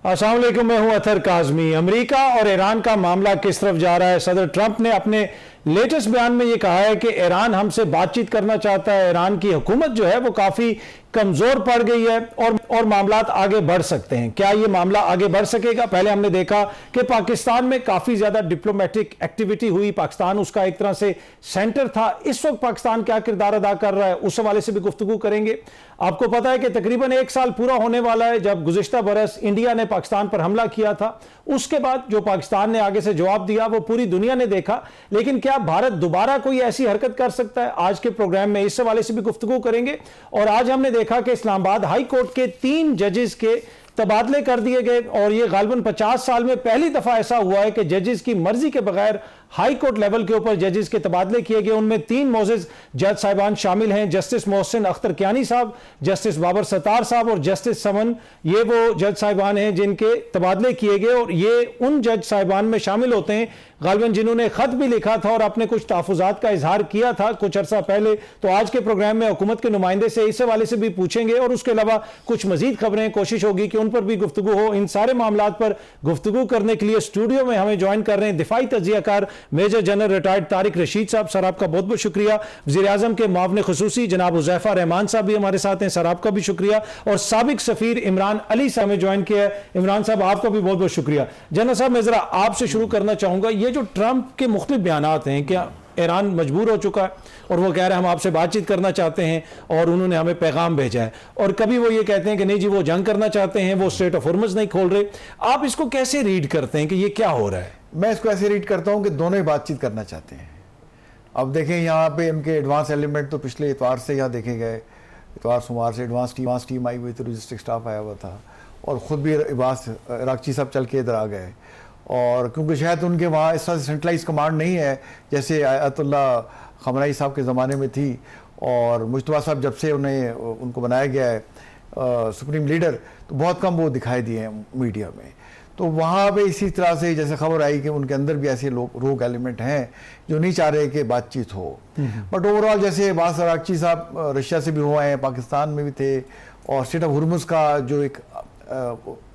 अस्सलाम वालेकुम, मैं हूं अतर काज़मी। अमेरिका और ईरान का मामला किस तरफ जा रहा है? सदर ट्रंप ने अपने लेटेस्ट बयान में यह कहा है कि ईरान हमसे बातचीत करना चाहता है। ईरान की हुकूमत जो है वो काफी कमजोर पड़ गई है और मामलात आगे बढ़ सकते हैं। क्या ये मामला आगे बढ़ सकेगा? पहले हमने देखा कि पाकिस्तान में काफी ज्यादा डिप्लोमेटिक एक्टिविटी हुई, पाकिस्तान उसका एक तरह से सेंटर था। इस वक्त पाकिस्तान क्या किरदार अदा कर रहा है, उस हवाले से भी गुफ्तगू करेंगे। आपको पता है कि तकरीबन 1 साल पूरा होने वाला है जब गुज़िश्ता बरस इंडिया ने पाकिस्तान पर हमला किया था। उसके बाद जो पाकिस्तान ने आगे से जवाब दिया वो पूरी दुनिया ने देखा, लेकिन क्या भारत दोबारा कोई ऐसी हरकत कर सकता है? आज के प्रोग्राम में इस हवाले से भी गुफ्तगू करेंगे। और आज हमने देखा कि इस्लामाबाद हाई कोर्ट के 3 जजेस के तबादले कर दिए गए और यह गालिबन 50 साल में पहली दफा ऐसा हुआ है कि जजेस की मर्जी के बगैर हाई कोर्ट लेवल के ऊपर जजेस के तबादले किए गए। उनमें 3 मोअज़्ज़िज़ जज साहिबान शामिल हैं, जस्टिस मोहसिन अख्तर कियानी साहब, जस्टिस बाबर सत्तार साहब और जस्टिस समन। ये वो जज साहिबान हैं जिनके तबादले किए गए और ये उन जज साहिबान में शामिल होते हैं गालिबन जिन्होंने खत भी लिखा था और अपने कुछ तहफ़्फ़ुज़ात का इजहार किया था कुछ अर्सा पहले। तो आज के प्रोग्राम में हुकूमत के नुमाइंदे से इस हवाले से भी पूछेंगे और उसके अलावा कुछ मजीद खबरें, कोशिश होगी कि उन पर भी गुफ्तगू हो। इन सारे मामलात पर गुफ्तगू करने के लिए स्टूडियो में हमें ज्वाइन कर रहे हैं दिफाई तज्ज़ियाकार major general retired Tariq Rashid साहब। सर आपका बहुत बहुत शुक्रिया। वज़ीर आज़म के मुआविन खुसूसी जनाब हुज़ैफा रहमान साहब भी हमारे साथ हैं, सर आपका भी शुक्रिया। और साबिक सफ़ीर इमरान अली साहब ने ज्वाइन किया है। इमरान साहब आपका भी बहुत बहुत शुक्रिया। जनरल साहब मैं जरा आपसे शुरू करना चाहूंगा, ये जो ट्रंप के मुख्तलिफ बयानात हैं, क्या ईरान मजबूर हो चुका है और वो कह रहे हैं हम आपसे बातचीत करना चाहते हैं और उन्होंने हमें पैगाम भेजा है, और कभी वो ये कहते हैं कि नहीं जी वो जंग करना चाहते हैं, वो स्ट्रेट ऑफ हॉर्मुज़ नहीं खोल रहे। आप इसको कैसे रीड करते हैं कि ये क्या हो रहा है? मैं इसको ऐसे रीड करता हूं कि दोनों ही बातचीत करना चाहते हैं। अब देखें यहाँ पे इनके एडवांस एलिमेंट तो पिछले इतवार से यहाँ देखे गए, इतवार सोमवार से एडवांस टीम आई हुई थी, लॉजिस्टिक स्टाफ आया हुआ था और ख़ुद भी इबास इराक़ची साहब चल के इधर आ गए। और क्योंकि शायद उनके वहाँ इस तरह से सेंट्रलाइज कमांड नहीं है जैसे आयतुल्ला खमनाई साहब के ज़माने में थी, और मुश्तबा साहब जब से उनको बनाया गया है सुप्रीम लीडर, तो बहुत कम वो दिखाई दिए हैं मीडिया में। तो वहाँ पे इसी तरह से जैसे खबर आई कि उनके अंदर भी ऐसे रोग एलिमेंट हैं जो नहीं चाह रहे कि बातचीत हो। बट ओवरऑल जैसे अब्बास अरागची साहब रशिया से भी हुए हैं, पाकिस्तान में भी थे, और स्ट्रेट ऑफ हॉर्मुज़ का जो एक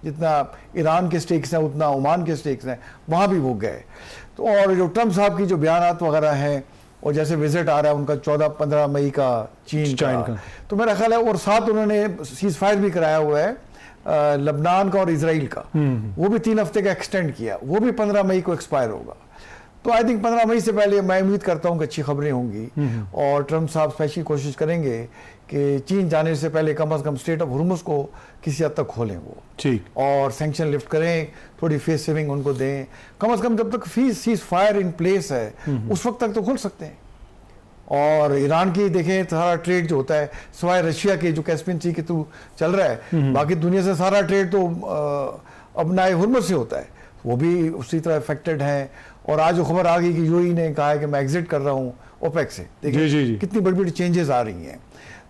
जितना ईरान के स्टेक्स हैं उतना ओमान के स्टेक्स हैं, वहाँ भी वो गए। तो और जो ट्रंप साहब की जो बयानात वगैरह हैं और जैसे विजिट आ रहा है उनका 14-15 मई का चीन का, तो मेरा ख्याल है, और साथ उन्होंने सीज फायर भी कराया हुआ है लबनान का और इजराइल का, वो भी 3 हफ्ते का एक्सटेंड किया, वो भी 15 मई को एक्सपायर होगा। तो आई थिंक 15 मई से पहले मैं उम्मीद करता हूँ कि अच्छी खबरें होंगी और ट्रंप साहब स्पेशली कोशिश करेंगे कि चीन जाने से पहले कम से कम स्ट्रेट ऑफ हॉर्मुज़ को किसी हद तक खोलें वो, ठीक, और सैंक्शन लिफ्ट करें, थोड़ी फेस सेविंग उनको दें। कम से कम जब तक सीज फायर इन प्लेस है उस वक्त तक तो खोल सकते हैं। और ईरान की देखें सारा ट्रेड जो होता है सिवाय रशिया के जो कैस्पियन सी के थ्रू चल रहा है, बाकी दुनिया से सारा ट्रेड तो अपनाए हॉर्मुज़ से होता है, वो भी उसी तरह अफेक्टेड हैं। और आज जो खबर आ गई कि यूएई ने कहा है कि मैं एग्जिट कर रहा हूँ ओपेक से, देखिए कितनी बड़ी बड़ी चेंजेस आ रही हैं।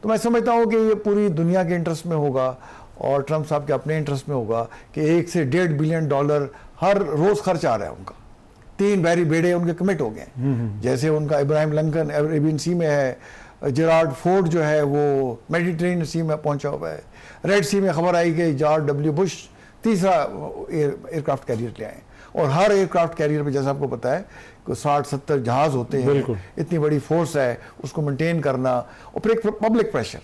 तो मैं समझता हूँ कि ये पूरी दुनिया के इंटरेस्ट में होगा और ट्रंप साहब के अपने इंटरेस्ट में होगा कि 1 से 1.5 बिलियन डॉलर हर रोज़ खर्च आ रहा है उनका। 3 बहरी बेड़े उनके कमिट हो गए, जैसे उनका इब्राहिम लिंकन अरेबियन सी में है, जेरार्ड फोर्ड जो है वो मेडिटेरेनियन सी में पहुंचा हुआ है, रेड सी में खबर आई कि जॉर्ज डब्ल्यू बुश तीसरा एयरक्राफ्ट कैरियर ले आए, और हर एयरक्राफ्ट कैरियर पे जैसा आपको पता है 60-70 जहाज होते हैं, इतनी बड़ी फोर्स है, उसको मेंटेन करना। और फिर एक public pressure,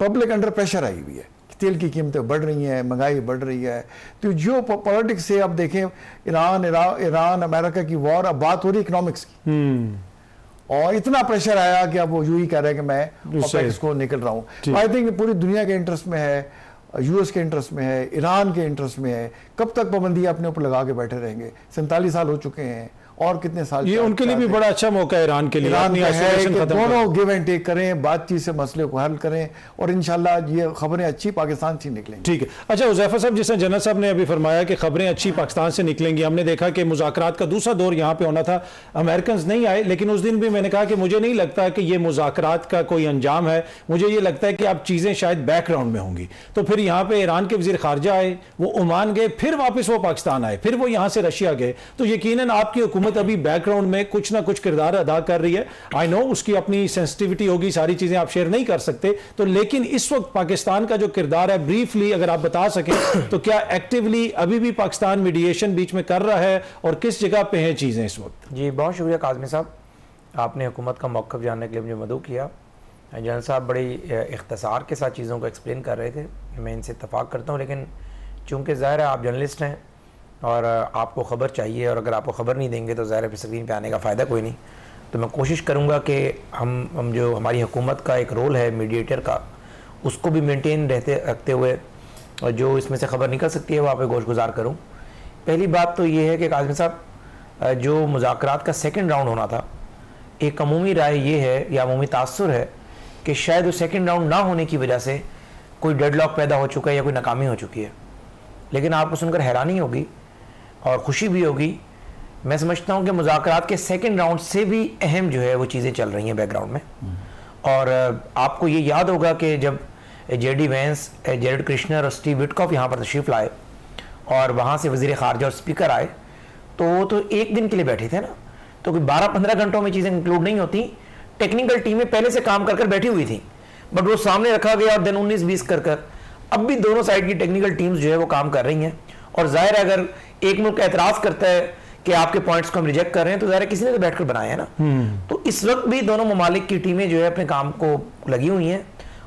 public under pressure I हुई है, तेल की कीमतें बढ़ रही हैं, महंगाई बढ़ रही है। तो जो पॉलिटिक्स से अब देखें ईरान अमेरिका की वॉर, अब बात हो रही इकोनॉमिक्स की, और इतना प्रेशर आया कि अब वो यूं ही कह रहे हैं कि मैं ओपेक को निकल रहा हूँ। आई थिंक पूरी दुनिया के इंटरेस्ट में है, यूएस के इंटरेस्ट में है, ईरान के इंटरेस्ट में है। कब तक पाबंदी अपने ऊपर लगा के बैठे रहेंगे? 47 साल हो चुके हैं, और कितने साल? ये उनके लिए भी बड़ा अच्छा मौका है ईरान के लिए, दोनों गिव एंड टेक करें, बातचीत से मसले को हल करें, और इंशाल्लाह ये खबरें अच्छी पाकिस्तान से निकलेंगी। ठीक है। अच्छा हुज़ैफा साहब, जैसे जनरल साहब ने अभी फरमाया कि खबरें अच्छी पाकिस्तान से निकलेंगी, हमने देखा कि मुज़ाकरात का दूसरा दौर यहाँ पे होना था, अमेरिकन नहीं आए, लेकिन उस दिन भी मैंने कहा कि मुझे नहीं लगता कि ये मुज़ाकरात का कोई अंजाम है, मुझे ये लगता है कि अब चीज़ें शायद बैकग्राउंड में होंगी। तो फिर यहाँ पे ईरान के वज़ीर ख़ारजा आए, वो ओमान गए, फिर वापस वो पाकिस्तान आए, फिर वो यहाँ से रशिया गए, तो यकीनन आपकी हुकूमत हुकूमत अभी बैकग्राउंड में कुछ ना कुछ किरदार अदा कर रही है। आई नो उसकी अपनी सेंसिटिविटी होगी, सारी चीजें आप शेयर नहीं कर सकते, तो लेकिन इस वक्त पाकिस्तान का जो किरदार है ब्रीफली अगर आप बता सकें तो क्या एक्टिवली अभी भी पाकिस्तान मीडिएशन बीच में कर रहा है और किस जगह पे हैं चीजें इस वक्त? जी बहुत शुक्रिया काज़मी साहब, आपने हुकूमत का मौक़िफ़ जानने के लिए मुझे मदऊ किया। जनरल साहब बड़ी इख्तिसार के साथ चीज़ों को एक्सप्लेन कर रहे थे, मैं इनसे इत्तफ़ाक़ करता हूँ, लेकिन चूँकि ज़ाहिर है आप जर्नलिस्ट हैं और आपको ख़बर चाहिए, और अगर आपको ख़बर नहीं देंगे तो ज़ाहिर है स्क्रीन पे आने का फ़ायदा कोई नहीं। तो मैं कोशिश करूँगा कि हम जो हमारी हुकूमत का एक रोल है मीडिएटर का, उसको भी मेंटेन रखते हुए और जो इसमें से ख़बर निकल सकती है वो आप गोशगुजार करूँ। पहली बात तो ये है कि काज़मी साहब, जो मुज़ाकरात का सेकंड राउंड होना था, एक अमूमी राय ये है या अमूमी तासुर है कि शायद वो सेकंड राउंड ना होने की वजह से कोई डेडलॉक पैदा हो चुका है या कोई नाकामी हो चुकी है। लेकिन आपको सुनकर हैरानी होगी और ख़ुशी भी होगी, मैं समझता हूँ कि मुज़ाकरात के सेकंड राउंड से भी अहम जो है वो चीज़ें चल रही हैं बैकग्राउंड में। और आपको ये याद होगा कि जब जेडी वेंस, जेरेड कृष्णर और स्टीव विटकॉफ यहाँ पर तशरीफ़ लाए और वहाँ से वज़ीर ख़ारजा और स्पीकर आए, तो वो तो एक दिन के लिए बैठे थे ना, तो कोई 12-15 घंटों में चीज़ें इंक्लूड नहीं होती। टेक्निकल टीमें पहले से काम कर बैठी हुई थी, बट वो सामने रखा गया और दिन 19-20 कर अब भी दोनों साइड की टेक्निकल टीम्स जो है वो काम कर रही हैं। और जाहिर है अगर एक मुल्क एतराज़ करता है कि आपके पॉइंट्स को हम रिजेक्ट कर रहे हैं, तो जाहिर है किसी ने तो बैठकर बनाया है ना। तो इस वक्त भी दोनों ममालिक की टीमें जो है अपने काम को लगी हुई हैं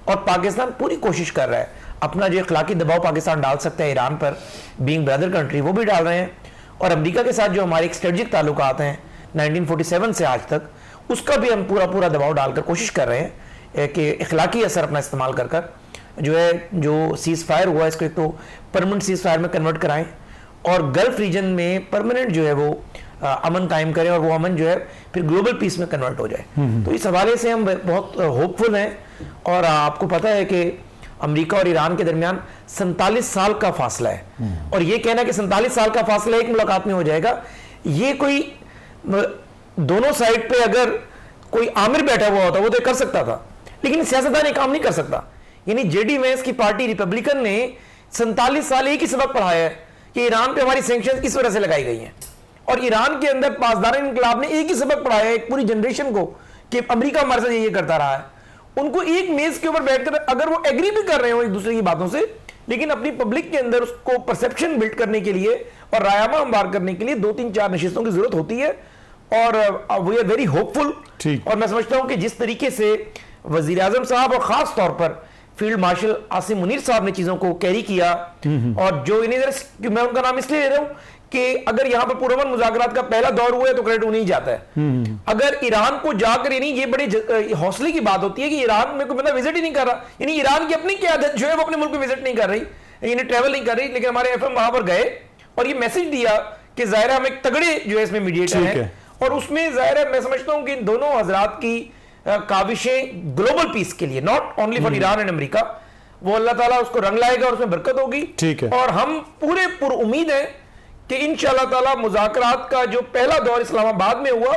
और पाकिस्तान पूरी कोशिश कर रहा है, अपना जो इखलाकी दबाव पाकिस्तान डाल सकता है ईरान पर, बीइंग ब्रदर कंट्री, वो भी डाल रहे हैं। और अमेरिका के साथ जो हमारे एक स्ट्रेटजिक ताल्लुकात हैं 1947 से आज तक, उसका भी हम पूरा दबाव डालकर कोशिश कर रहे हैं कि इखलाकी असर अपना इस्तेमाल कर जो है जो सीज़ फायर हुआ इसको एक तो परमानेंट सीज़ फायर में कन्वर्ट कराएं और गल्फ रीजन में परमानेंट जो है वो अमन कायम करें और वो अमन जो है फिर ग्लोबल पीस में कन्वर्ट हो जाए। तो इस हवाले से हम बहुत होपफुल हैं। और आपको पता है कि अमेरिका और ईरान के दरमियान 47 साल का फासला है, और ये कहना कि 47 साल का फासला एक मुलाकात में हो जाएगा, ये कोई दोनों साइड पे अगर कोई आमिर बैठा हुआ होता वो तो कर सकता था, लेकिन सियासतदान ये काम नहीं कर सकता। यानी जेडी वेंस की पार्टी रिपब्लिकन ने 47 साल एक ही सबक पढ़ाया है कि ईरान पे हमारी सैंक्शंस इस वजह से लगाई गई हैं, और ईरान के अंदर पासदार इनकलाब ने एक ही सबक पढ़ाया है एक पूरी जनरेशन को कि अमेरिका हमारे साथ ये करता रहा है। उनको एक मेज के ऊपर बैठकर अगर वो एग्री भी कर रहे हो एक दूसरे की बातों से, लेकिन अपनी पब्लिक के अंदर उसको परसेप्शन बिल्ड करने के लिए और रायमा हमवार करने के लिए 2-3-4 नशिस्तों की जरूरत होती है। और वी आर वेरी होपफुल। और मैं समझता हूं कि जिस तरीके से वजीर आजम साहब और खास तौर पर फील्ड मार्शल आसिम मुनीर साहब ने चीजों को कैरी किया, और जो इन्हें मैं उनका नाम इसलिए ले रहा हूं कि अगर यहां पर पुरअमन मुज़ाकरात का पहला दौर हुआ है तो क्रेडिट उन्हें जाता है। अगर ईरान को जाकर, यानी ये बड़े हौसले की बात होती है कि ईरान में कोई बंदा विजिट ही नहीं कर रहा, यानी ईरान की अपनी क़यादत जो है वो अपने मुल्क में विजिट नहीं कर रही, यानी ट्रैवल नहीं कर रही, लेकिन हमारे एफएम वहां पर गए और ये मैसेज दिया कि जाहिर है हम एक तगड़े जो है इसमें मीडिएटर हैं, और उसमें जाहिर है मैं समझता हूं कि इन दोनों हजरात की काविशें ग्लोबल पीस के लिए, not only for Iran and America, वो अल्लाह ताला उसको रंग लाएगा और उसमें बरकत होगी। और हम पूरे पुरुमीद हैं कि इंशाअल्लाह ताला मुज़ाकरात का जो पहला दौर इस्लामाबाद में हुआ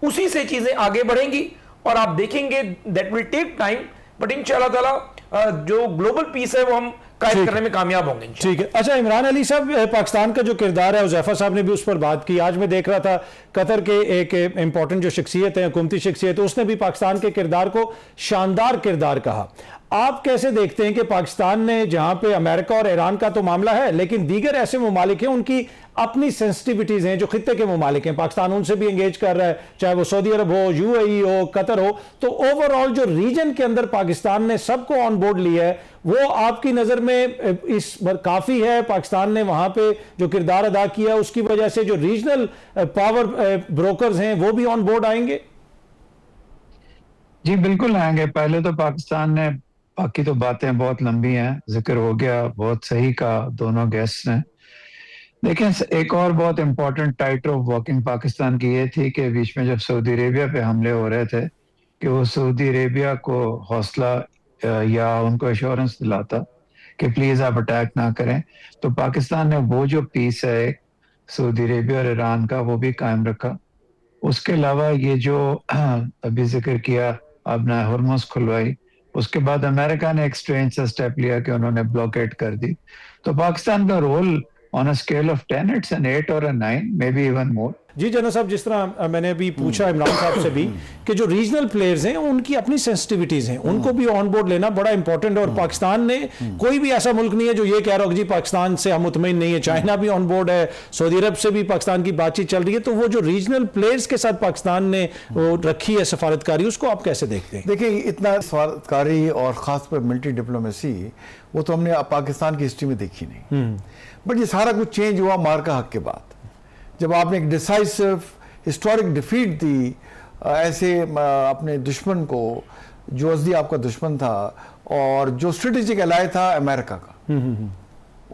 उसी से चीजें आगे बढ़ेंगी, और आप देखेंगे that will take time, but इंशाअल्लाह ताला जो ग्लोबल पीस है वो हम कायम करने में कामयाब होंगे। ठीक है। अच्छा इमरान अली साहब, पाकिस्तान का जो किरदार है, हुज़ैफा साहब ने भी उस पर बात की। आज मैं देख रहा था कतर के एक इंपॉर्टेंट जो शख्सियत है, हुकूमती शख्सियत, उसने भी पाकिस्तान के किरदार को शानदार किरदार कहा। आप कैसे देखते हैं कि पाकिस्तान ने, जहां पे अमेरिका और ईरान का तो मामला है, लेकिन दीगर ऐसे ममालिक हैं उनकी अपनी सेंसिटिविटीज हैं, जो खित्ते के ममालिक हैं, पाकिस्तान उनसे भी एंगेज कर रहा है, चाहे वो सऊदी अरब हो, यूएई हो, कतर हो, तो ओवरऑल जो रीजन के अंदर पाकिस्तान ने सबको ऑन बोर्ड लिया है, वो आपकी नजर में इस काफी है? पाकिस्तान ने वहां पे जो किरदार अदा किया उसकी वजह से जो रीजनल पावर ब्रोकर्स हैं वो भी ऑन बोर्ड आएंगे? जी बिल्कुल आएंगे। पहले तो पाकिस्तान ने, बाकी तो बातें बहुत लंबी हैं, जिक्र हो गया, बहुत सही कहा दोनों गेस्ट ने, लेकिन एक और बहुत important tight of walking Pakistan की ये थी कि बीच में जब सऊदी अरेबिया पे हमले हो रहे थे कि वो सऊदी अरेबिया को हौसला या उनको एश्योरेंस दिलाता कि प्लीज आप अटैक ना करें। तो पाकिस्तान ने वो जो पीस है सऊदी अरेबिया और ईरान का वो भी कायम रखा। उसके अलावा ये जो अभी जिक्र किया आपने, हॉर्मुज़ खुलवाई, उसके बाद अमेरिका ने एक स्ट्रेंज सा स्टेप लिया कि उन्होंने ब्लॉकेट कर दी। तो पाकिस्तान का role on a scale of 10 it's an 8 or a 9, maybe even more. Ji general साहब, जिस तरह मैंने अभी पूछा इमरान साहब से भी कि जो रीजनल प्लेयर्स हैं उनकी अपनी सेंसिटिविटीज हैं, उनको भी ऑन बोर्ड लेना बड़ा इंपॉर्टेंट है। और पाकिस्तान ने कोई भी ऐसा मुल्क नहीं है जो ये कह रहा हो जी पाकिस्तान से हम मुतमईन नहीं है। चाइना भी ऑन बोर्ड है, सऊदी अरब से भी पाकिस्तान की बातचीत चल रही है। तो वो जो रीजनल प्लेयर्स के साथ पाकिस्तान ने वो रखी है सफारतकारी, उसको आप कैसे देखते हैं? देखिए, इतना सफारतकारी और ख़ास पर मिलिट्री डिप्लोमेसी वो तो हमने पाकिस्तान की हिस्ट्री में देखी नहीं। बट ये सारा कुछ चेंज हुआ मार्का हक के बाद, जब आपने एक डिसाइसिव हिस्टोरिक डिफीट दी ऐसे अपने दुश्मन को जो असली आपका दुश्मन था और जो स्ट्रेटेजिक एलाय था अमेरिका का,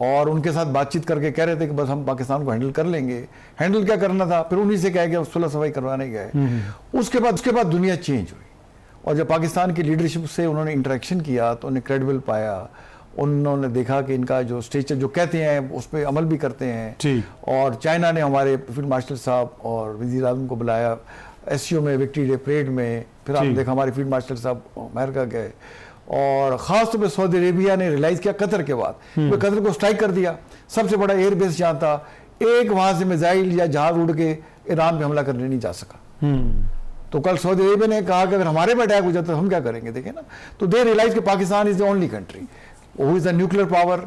और उनके साथ बातचीत करके कह रहे थे कि बस हम पाकिस्तान को हैंडल कर लेंगे। हैंडल क्या करना था, फिर उन्हीं से कह गया सुलह सफाई करवाने गए। उसके बाद दुनिया चेंज हुई, और जब पाकिस्तान की लीडरशिप से उन्होंने इंटरेक्शन किया तो उन्हें क्रेडिबल पाया। उन्होंने देखा कि इनका जो स्टेचर जो कहते हैं उस पर अमल भी करते हैं। और चाइना ने हमारे फील्ड मार्शल साहब और वज़ीर आज़म को बुलाया एससीओ में, विक्ट्री डे परेड में। फिर आपने देखा हमारे फील्ड मार्शल साहब अमेरिका गए, और ख़ास तौर पर सऊदी अरेबिया ने रियलाइज़ किया कतर के बाद, वे कतर को स्ट्राइक कर दिया। सबसे बड़ा एयर बेस जहाँ था, एक वहाँ से मिसाइल या जहाज उड़ के ईरान पे हमला करने नहीं जा सका। तो कल सऊदी अरेबिया ने कहा कि अगर हमारे पे अटैक हो जाता तो हम क्या करेंगे, देखें ना। तो दे रियलाइज कि Pakistan is the only country who is the nuclear power,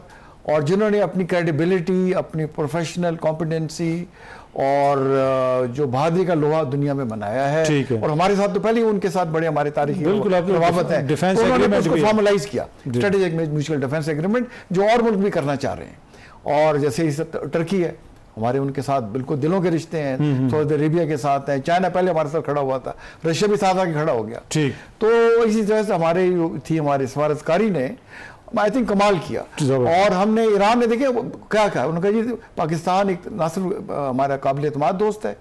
और जिन्होंने अपनी क्रेडिबिलिटी, अपनी प्रोफेशनल कॉम्पिटेंसी और जो बहादुरी का लोहा दुनिया में बनाया है। और हमारे साथ तो पहले ही उनके साथ बड़े हमारे तारीखी रवाबत है, डिफेंस तो उन्होंने एग्रीमेंट उसको फॉर्मलाइज किया, स्ट्रेटेजिक म्यूचुअल डिफेंस एग्रीमेंट, जो और मुल्क भी करना चाह रहे हैं। और जैसे टर्की है, हमारे उनके साथ बिल्कुल दिलों के रिश्ते हैं, सऊदी अरेबिया के साथ हैं, चाइना पहले हमारे साथ खड़ा हुआ था, रशिया भी साथ आके खड़ा हो गया। तो इसी तरह से हमारे सफारतकारी ने आई थिंक कमाल किया। और हमने ईरान ने देखे क्या कहा, उन्होंने कहा जी पाकिस्तान एक ना सिर्फ हमारा काबिल एतमाद दोस्त है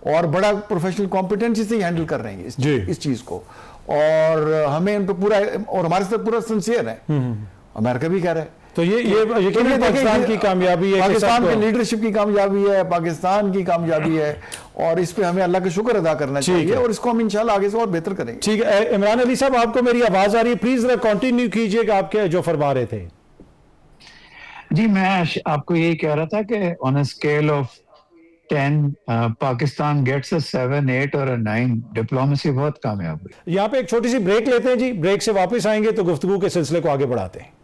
और बड़ा प्रोफेशनल कॉम्पिटेंसी से ही हैंडल कर रहे हैं इस चीज़ को, और हमें उन पर पूरा, और हमारे साथ पूरा सिंसियर है। अमेरिका भी कह रहा है। तो ये पाकिस्तान की कामयाबी है, पाकिस्तान की लीडरशिप की कामयाबी है, पाकिस्तान की कामयाबी है, और इस पे हमें अल्लाह का शुक्र अदा करना चाहिए, और इसको हम इंशाल्लाह आगे से और बेहतर करेंगे। ठीक है इमरान अली साहब, आपको मेरी आवाज आ रही है? प्लीज कंटिन्यू कीजिएगा आपके जो फरमा रहे थे। जी, मैं आपको यही कह रहा था कि on a scale of 10 Pakistan gets a 7, 8 और a 9। डिप्लोमेसी बहुत कामयाब हुई। यहाँ पे एक छोटी सी ब्रेक लेते हैं जी, ब्रेक से वापस आएंगे तो गुफ्तगू के सिलसिले को आगे बढ़ाते हैं।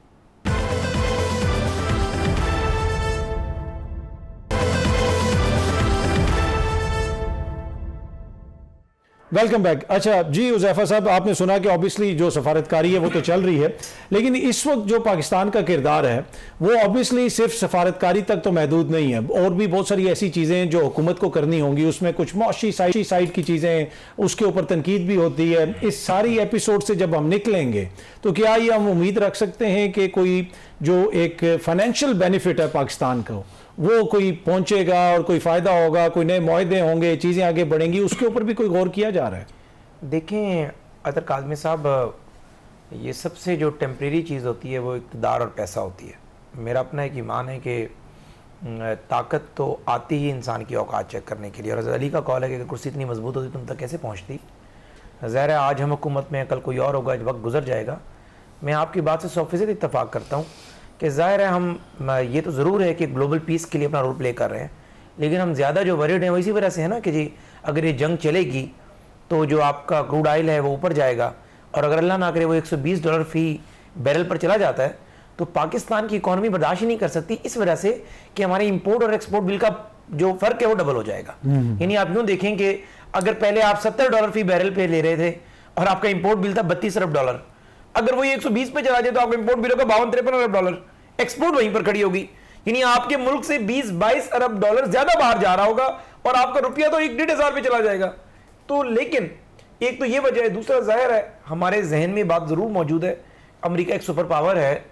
Welcome back. अच्छा जी उज़ैफा साहब, आपने सुना कि ऑब्वियसली जो सफारतकारी है वो तो चल रही है, लेकिन इस वक्त जो पाकिस्तान का किरदार है वो ऑब्वियसली सिर्फ सफारतकारी तक तो महदूद नहीं है, और भी बहुत सारी ऐसी चीज़ें हैं जो हुकूमत को करनी होंगी। उसमें कुछ मौशी साइड की चीज़ें, उसके ऊपर तनकीद भी होती है। इस सारी एपिसोड से जब हम निकलेंगे तो क्या ये हम उम्मीद रख सकते हैं कि कोई जो एक फाइनेंशियल बेनिफिट है पाकिस्तान को वो कोई पहुंचेगा और कोई फ़ायदा होगा, कोई नए मुआहदे होंगे, चीज़ें आगे बढ़ेंगी, उसके ऊपर भी कोई गौर किया जा रहा है? देखें अतर काज़मी साहब, ये सबसे जो टेम्परेरी चीज़ होती है वो इक़्तिदार और पैसा होती है। मेरा अपना एक ईमान है कि ताकत तो आती ही इंसान की औकात चेक करने के लिए, और हज़रत अली का कॉल है कि अगर कुर्सी इतनी मजबूत होती तुम तक कैसे पहुँचती। ज़ाहिर है आज हम हुकूमत में, कल कोई और होगा, वक्त गुजर जाएगा। मैं आपकी बात से 100% इत्तफाक करता हूँ कि ज़ाहिर है हम ये तो ज़रूर है कि ग्लोबल पीस के लिए अपना रोल प्ले कर रहे हैं, लेकिन हम ज़्यादा जो वरीड हैं वो इसी वजह से है ना कि जी अगर ये जंग चलेगी तो जो आपका क्रूड ऑयल है वो ऊपर जाएगा, और अगर अल्लाह ना करे वो $120 फी बैरल पर चला जाता है तो पाकिस्तान की इकॉनमी बर्दाश्त ही नहीं कर सकती, इस वजह से कि हमारे इंपोर्ट और एक्सपोर्ट बिल का जो फ़र्क है वो डबल हो जाएगा। यानी आप यूँ देखें कि अगर पहले आप $70 फी बैरल पे ले रहे थे और आपका इंपोर्ट बिल था $32 अरब, अगर वो 120 पे चला जाए तो आपका इंपोर्ट बिल होगा $52-53 अरब, एक्सपोर्ट वहीं पर खड़ी होगी। यानी आपके मुल्क से 20-22 अरब डॉलर ज्यादा बाहर जा रहा होगा और आपका रुपया तो 1-1.5 पे चला जाएगा। तो लेकिन एक तो ये वजह है, दूसरा जाहिर है हमारे जहन में बात जरूर मौजूद है, अमेरिका एक सुपर पावर है,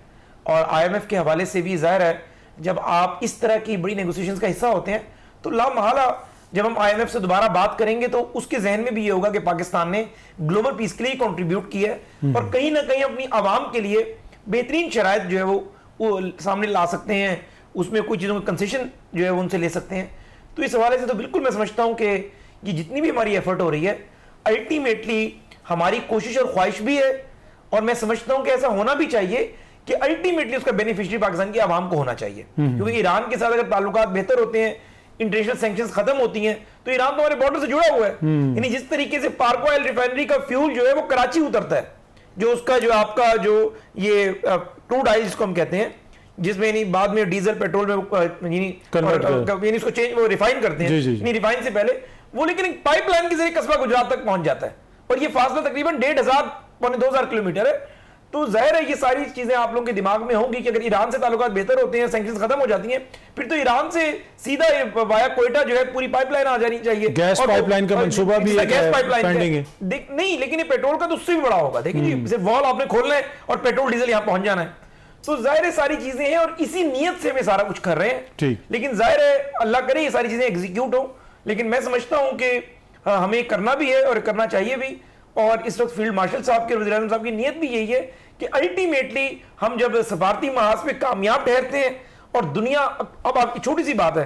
और IMF के हवाले से भी जाहिर है जब आप इस तरह की बड़ी नेगोशिएशंस का हिस्सा होते हैं तो लामहला जब हम IMF से दोबारा बात करेंगे तो उसके जहन में भी ये होगा कि पाकिस्तान ने ग्लोबल पीस के लिए कंट्रीब्यूट किया है, और कहीं ना कहीं अपनी आवाम के लिए बेहतरीन शराइत जो है वो सामने ला सकते हैं, उसमें कुछ चीज़ों में कंसेशन जो है वो उनसे ले सकते हैं। तो इस हवाले से तो बिल्कुल मैं समझता हूँ कि ये जितनी भी हमारी एफर्ट हो रही है अल्टीमेटली हमारी कोशिश और ख्वाहिश भी है, और मैं समझता हूँ कि ऐसा होना भी चाहिए कि अल्टीमेटली उसका बेनिफिशियरी पाकिस्तान की आवाम को होना चाहिए, क्योंकि ईरान के साथ अगर ताल्लुकात बेहतर होते हैं, इंटरनेशनल सैंक्शंस खत्म होती हैं तो ईरान तो हमारे बॉर्डर से जुड़ा हुआ है। यानी जिस तरीके से पार्को ऑयल रिफाइनरी का फ्यूल जो है वो कराची उतरता है, जो उसका जो आपका जो ये क्रूड ऑयल जिसको हम कहते हैं, जिसमें यानी बाद में डीजल पेट्रोल में यानी इसको चेंज वो रिफाइन करते हैं, यानी रिफाइन से पहले वो लेकिन एक पाइपलाइन के जरिए कस्बा गुजरात तक पहुंच जाता है, और ये फासला तकरीबन 1500-2,000 किलोमीटर है। तो जाहिर है ये सारी चीजें आप लोगों के दिमाग में होंगी कि अगर ईरान से ताल्लुकात बेहतर होते हैं, सैंक्शंस खत्म हो जाती हैं, फिर तो ईरान से सीधा वाया कोयटा जो है पूरी पाइपलाइन आ जानी चाहिए। गैस पाइपलाइन का मंसूबा भी गैस पाइपलाइन है नहीं, लेकिन ये पेट्रोल का तो उससे भी बड़ा होगा। देखिए जी, सिर्फ वॉल आपने खोलना है और पेट्रोल डीजल यहाँ पहुंच जाना है। तो जाहिर है सारी चीजें हैं और इसी नीयत से हमें सारा कुछ कर रहे हैं। लेकिन जाहिर है अल्लाह करे ये सारी चीजें एग्जीक्यूट हो, लेकिन मैं समझता हूं कि हमें करना भी है और करना चाहिए भी। और इस वक्त फील्ड मार्शल साहब के, वज़ीर आज़म साहब की नीयत भी यही है कि अल्टीमेटली हम जब सफारती महाज पे कामयाब ठहरते हैं और दुनिया, अब आपकी छोटी सी बात है,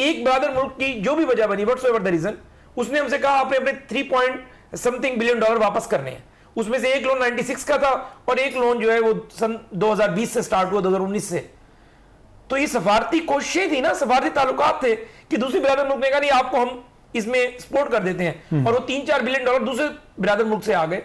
एक ब्रादर मुल्क की जो भी वजह बनी, व्हाट्सएवर द रीजन, उसने हमसे कहा आपने अपने 3 बिलियन डॉलर वापस करने हैं। उसमें से एक लोन 96 का था और एक लोन जो है वो सन 2020 से स्टार्ट हुआ, 2019 से। तो ये सफारती कोशिशें थी ना, सफारती ताल्लुकात थे कि दूसरी बिरादर मुल्क ने कहा नहीं आपको हम इसमें सपोर्ट कर देते हैं, और वो 3-4 बिलियन डॉलर दूसरे बिरादर मुल्क से आ गए।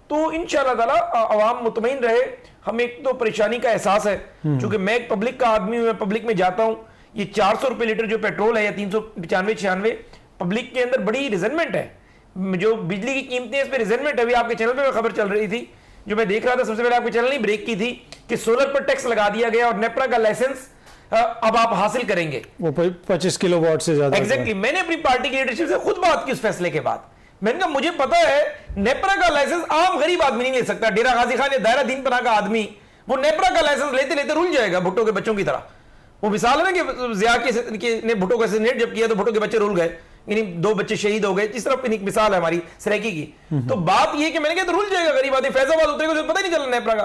तो इंशाअल्लाह ताला अवाम मुतमईन रहे। हमें एक तो परेशानी का एहसास है, क्योंकि मैं एक पब्लिक का आदमी हूं, मैं पब्लिक में जाता हूं। ये 400 रुपए लीटर जो पेट्रोल है या 395-96, पब्लिक के अंदर बड़ी रिजेंटमेंट है। जो बिजली की कीमतें इस पर रिजेंटमेंट है। अभी आपके चैनल पे खबर चल रही थी, जो मैं देख रहा था, सबसे पहले आपके चैनल ने ब्रेक की थी कि सोलर पर टैक्स लगा दिया गया और नेपरा का लाइसेंस अब आप हासिल करेंगे वो 25 किलोवाट से ज्यादा। एग्जैक्टली मैंने अपनी पार्टी की लीडरशिप से खुद बात की उस फैसले के बाद। मैंने कहा मुझे पता है नेपरा का लाइसेंस आम गरीब आदमी नहीं ले सकता। डेरा गाजी खान या दायरा दीन पना का आदमी वो नेपरा का लाइसेंस लेते लेते रुल जाएगा भुट्टो के बच्चों की तरह। वो मिसाल है ना कि जिया ने भुट्टो को असैसिनेट जब किया तो भुट्टो के बच्चे रुल गए, यानी 2 बच्चे शहीद हो गए। इस तरफ एक मिसाल है हमारी सरेकी की। तो बात यह कि मैंने कहा तो रुल जाएगा गरीब आदमी, फैजाबाद उतरेगा तो पता ही नहीं चला नेपरा का।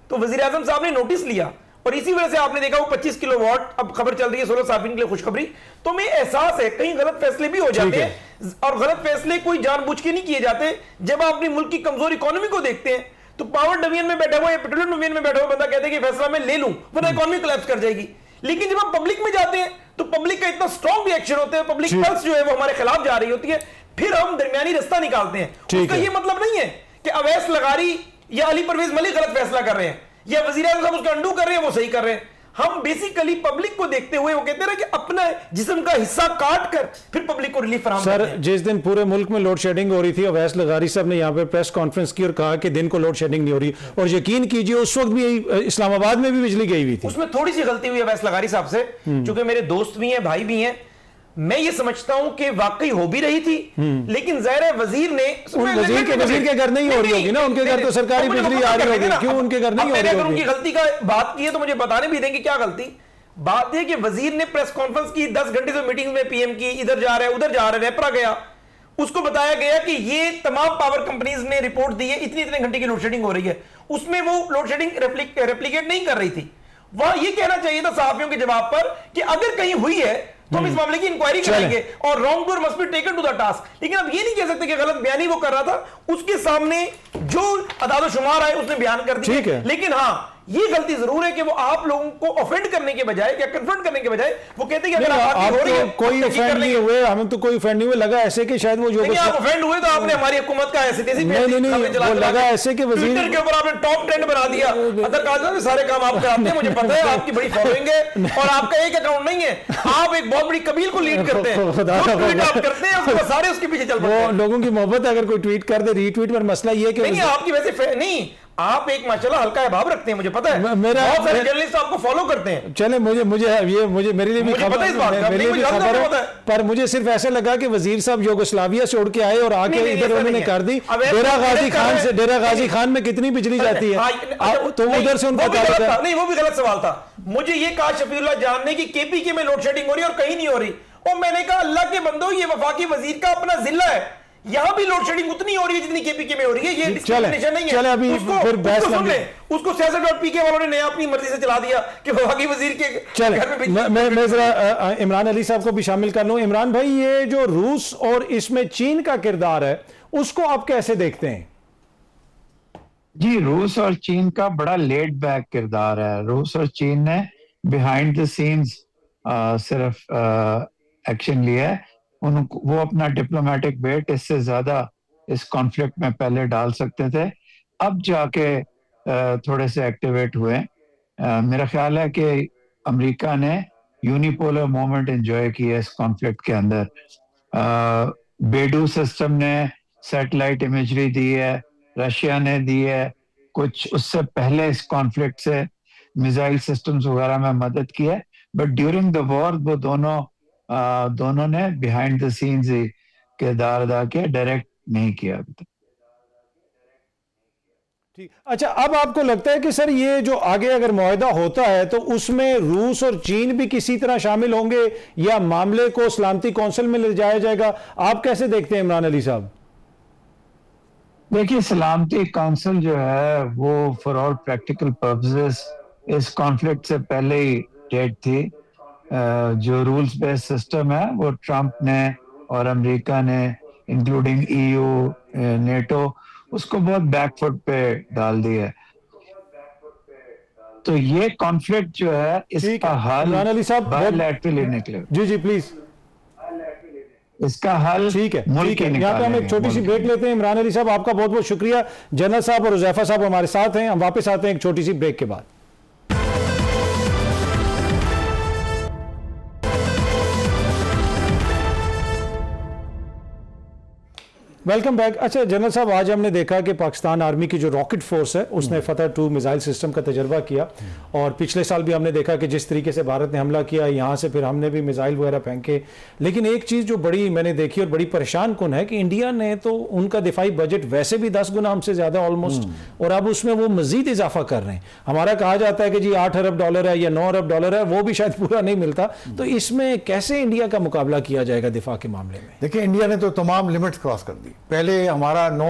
तो वजीर आजम साहब ने नोटिस लिया और इसी वजह से आपने देखा वो 25 किलोवाट अब खबर चल रही है सोलर साफिन के लिए खुशखबरी। तो मैं एहसास है कहीं गलत फैसले भी हो जाते हैं और गलत फैसले कोई जानबूझ के नहीं किए जाते। जब आप अपनी मुल्क की कमजोर इकोनॉमी को देखते हैं तो पावर डिवीजन में बैठा हुआ या पेट्रोलियम डिवीजन में बैठा हुआ बंदा कहते हैं कि फैसला मैं ले लूं वरना इकोनॉमी कोलैप्स कर जाएगी। लेकिन जब हम पब्लिक में जाते हैं तो पब्लिक का इतना स्ट्रॉन्ग रिएक्शन होता है, पब्लिक पल्स जो है वो हमारे खिलाफ जा रही होती है, फिर हम दरमियानी रास्ता निकालते हैं। उसका ये मतलब नहीं है कि अवैस लगारी या अली परवेज मलिक गलत फैसला कर रहे हैं या वजीर आज़म साहब उसका अंडू कर रहे हैं, वो सही कर रहे हैं। हम बेसिकली पब्लिक को देखते हुए वो कहते हैं कि अपना जिस्म का हिस्सा काट कर फिर पब्लिक को रिलीफ फराहम करते हैं। सर, जिस दिन पूरे मुल्क में लोड शेडिंग हो रही थी, अवैस लगारी साहब ने यहाँ पे प्रेस कॉन्फ्रेंस की और कहा कि दिन को लोड शेडिंग नहीं हो रही, और यकीन कीजिए उस वक्त भी इस्लामाबाद में भी बिजली गई हुई थी। उसमें थोड़ी सी गलती हुई अवैस लगारी साहब से, क्योंकि मेरे दोस्त भी हैं, भाई भी हैं। मैं ये समझता हूं कि वाकई हो भी रही थी, लेकिन जाहिर है वजीर ने वजीर के घर नहीं हो रही होगी ना, उनके घर तो सरकारी बिजली आ रही होगी, क्यों उनके घर नहीं हो रही होगी? उनकी गलती का बात की है तो मुझे बताने भी देंगे क्या गलती। बात यह कि वजीर ने प्रेस कॉन्फ्रेंस की, 10 घंटे से मीटिंग में पीएम की, इधर जा रहा है उधर जा रहा है, नेपरा गया, उसको बताया गया कि ये तमाम पावर कंपनीज ने रिपोर्ट दी है, इतने इतने घंटे की लोड शेडिंग हो रही है। उसमें वो लोड शेडिंग रेप्लिकेट नहीं कर रही थी। वह ये कहना चाहिए था सहाफियों के जवाब पर कि अगर कहीं हुई है तो हम इस मामले की इंक्वायरी करेंगे और wrongdoer must be taken to the task. लेकिन अब ये नहीं कह सकते कि गलत बयानी वो कर रहा था, उसके सामने जो अदालत शुमार आए उसने बयान कर दिया। लेकिन हाँ ये गलती जरूर है कि वो आप लोगों को ऑफेंड करने के बजाय या कन्फ्रंट करने के बजाय वो कहते हैं कि अगर आप हो रही है कोई ऑफेंड नहीं हुए, हमें तो कोई ऑफेंड नहीं हुए। लगा ऐसे कि शायद वो जो आप ऑफेंड हुए तो आपने हमारी हुकूमत का ऐसे नहीं वो लगा ऐसे कि वजीर ट्विटर के ऊपर आपने टॉप ट्रेंड बना दिया। अदर काज सारे काम आप कराते हैं, मुझे पता है आपकी बड़ी फॉलोइंग है और आपका एक अकाउंट नहीं है, आप एक बहुत बड़ी कबील को लीड करते हैं। ट्वीट आप करते हैं सारे उसके पीछे चल पड़ते हैं। लोगों की मोहब्बत अगर कोई ट्वीट कर दे रीट्वीट पर, मसला ये कि नहीं आपकी वैसे नहीं, आप एक माशाल्लाह हल्का भाव रखते हैं, मुझे पता है। मेरा बहुत सारे जर्नलिस्ट आपको फॉलो करते हैं। चले मुझे मेरे लिए भी खबर है, पर मुझे सिर्फ ऐसा लगा कि वजीर साहब यूगोस्लाविया से उड़ के आए और आके इधर उन्होंने कर दी। डेरा गाजी खान में कितनी बिजली जाती है तो उधर से उनको नहीं, वो भी गलत सवाल था। मुझे ये कहा शफीउल्लाह जान ने कि केपीके में लोड शेडिंग हो रही है और कहीं नहीं हो रही, और मैंने कहा अल्लाह के बंदो ये वफाकी वजीर का अपना जिला है, यहां भी लोड शेडिंग उतनी हो रही है जितनी केपीके में हो रही है। ये डिस्क्रिमिनेशन नहीं है। चले अभी फिर बहस लंबी, उसको सियासत.पीके वालों ने नया अपनी मर्जी से चला दिया कि वफाकी वजीर के घर में। मैं जरा इमरान अली साहब को भी शामिल कर लूं। इमरान भाई, ये जो रूस और इसमें चीन का किरदार है उसको आप कैसे देखते हैं? जी, रूस और चीन का बड़ा लेट बैक किरदार है। रूस और चीन ने बिहाइंड द सीन्स सिर्फ एक्शन लिया है, उनको वो अपना डिप्लोमेटिक वेट इससे ज्यादा इस कॉन्फ्लिक्ट में पहले डाल सकते थे, अब जाके थोड़े से एक्टिवेट हुए। मेरा ख्याल है कि अमेरिका ने यूनिपोलर मोमेंट एंजॉय किया इस कॉन्फ्लिक्ट के अंदर। बेडू सिस्टम ने सैटेलाइट इमेजरी दी है, रशिया ने दी है, कुछ उससे पहले इस कॉन्फ्लिक्ट से मिसाइल सिस्टम्स वगैरह में मदद की है, बट ड्यूरिंग द वॉर वो दोनों ने बिहाइंड द सीन्स ही किरदार अदा किया, डायरेक्ट नहीं किया अभी तक। ठीक, अच्छा, अब आपको लगता है कि सर ये जो आगे अगर मुआहदा होता है तो उसमें रूस और चीन भी किसी तरह शामिल होंगे या मामले को सलामती कौंसिल में ले जाया जाएगा? आप कैसे देखते हैं इमरान अली साहब? देखिए, सलामती काउंसिल जो है वो फॉर ऑल प्रैक्टिकल पर्पसेस इस कॉन्फ्लिक्ट से पहले ही डेड थी। जो रूल्स बेस्ड सिस्टम है वो ट्रंप ने और अमेरिका ने इंक्लूडिंग ईयू, नेटो, उसको बहुत बैकफुट पे डाल दिया है। तो ये कॉन्फ्लिक्ट जो है इसका हल इमरान अली साहब बायलैटरली निकले। जी प्लीज, इसका हल ठीक है, मुल्क ठीक के है। यहाँ पे हम एक छोटी सी ब्रेक लेते हैं। इमरान अली साहब, आपका बहुत बहुत शुक्रिया। जनरल साहब और हुज़ैफा साहब हमारे साथ हैं। हम वापस आते हैं एक छोटी सी ब्रेक के बाद। Welcome back. अच्छा जनरल साहब, आज हमने देखा कि पाकिस्तान आर्मी की जो रॉकेट फोर्स है उसने फतह 2 मिसाइल सिस्टम का तजर्बा किया, और पिछले साल भी हमने देखा कि जिस तरीके से भारत ने हमला किया, यहाँ से फिर हमने भी मिसाइल वगैरह फेंके। लेकिन एक चीज़ जो बड़ी मैंने देखी और बड़ी परेशान कुन है कि इंडिया ने तो उनका दिफाई बजट वैसे भी 10 गुना हमसे ज़्यादा ऑलमोस्ट, और अब उसमें वो मजीद इजाफा कर रहे हैं। हमारा कहा जाता है कि जी 8 अरब डॉलर है या 9 अरब डॉलर है, वो भी शायद पूरा नहीं मिलता। तो इसमें कैसे इंडिया का मुकाबला किया जाएगा दिफा के मामले में? देखिए, इंडिया ने तो तमाम लिमिट्स क्रॉस कर दी। पहले हमारा 9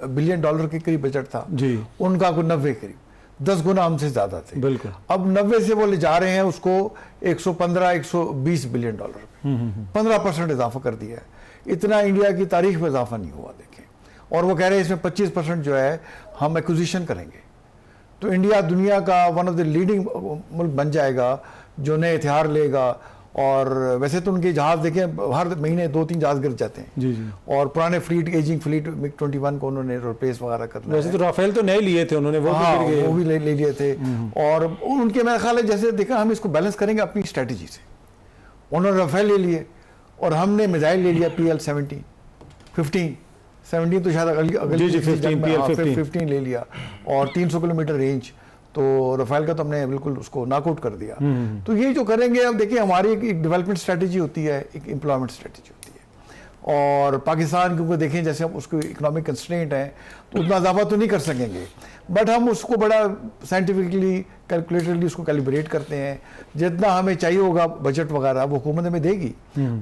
बिलियन डॉलर के करीब बजट था जी, उनका कोई 90 करीब, 10 गुना हमसे ज्यादा थे। बिल्कुल। अब 90 से वो ले जा रहे हैं उसको 115-120 बिलियन डॉलर पे, 15% इजाफा कर दिया है। इतना इंडिया की तारीख में इजाफा नहीं हुआ, देखें। और वो कह रहे हैं इसमें 25% जो है हम एक्विजिशन करेंगे। तो इंडिया दुनिया का वन ऑफ द लीडिंग मुल्क बन जाएगा जो नए हथियार लेगा। और वैसे तो उनके जहाज देखें, हर महीने 2-3 जहाज गिर जाते हैं जी जी। और पुराने फ्लीट, एजिंग फ्लीट MiG-21 को उन्होंने रिप्लेस वगैरह करना वैसे तो राफेल तो नए लिए थे उन्होंने, वो हाँ, भी गिर गए। वो भी ले लिए थे। और उनके मेरा ख्याल है जैसे देखा, हम इसको बैलेंस करेंगे अपनी स्ट्रेटजी से। उन्होंने राफेल ले लिए और हमने मिसाइल ले लिया PL-17, 15 तो शायद अगली 15 ले लिया, और 300 किलोमीटर रेंज। तो राफेल का तो हमने बिल्कुल उसको नॉकआउट कर दिया। तो ये जो करेंगे, अब देखिए हमारी एक डेवलपमेंट स्ट्रेटजी होती है, एक एम्प्लॉयमेंट स्ट्रेटजी होती है। और पाकिस्तान क्योंकि देखें जैसे हम उसको इकोनॉमिक कंस्ट्रेंट है तो उतना इजाफा तो नहीं कर सकेंगे, बट हम उसको बड़ा साइंटिफिकली कैलकुलेटेडली उसको कैलिब्रेट करते हैं। जितना हमें चाहिए होगा बजट वगैरह वो हुकूमत हमें देगी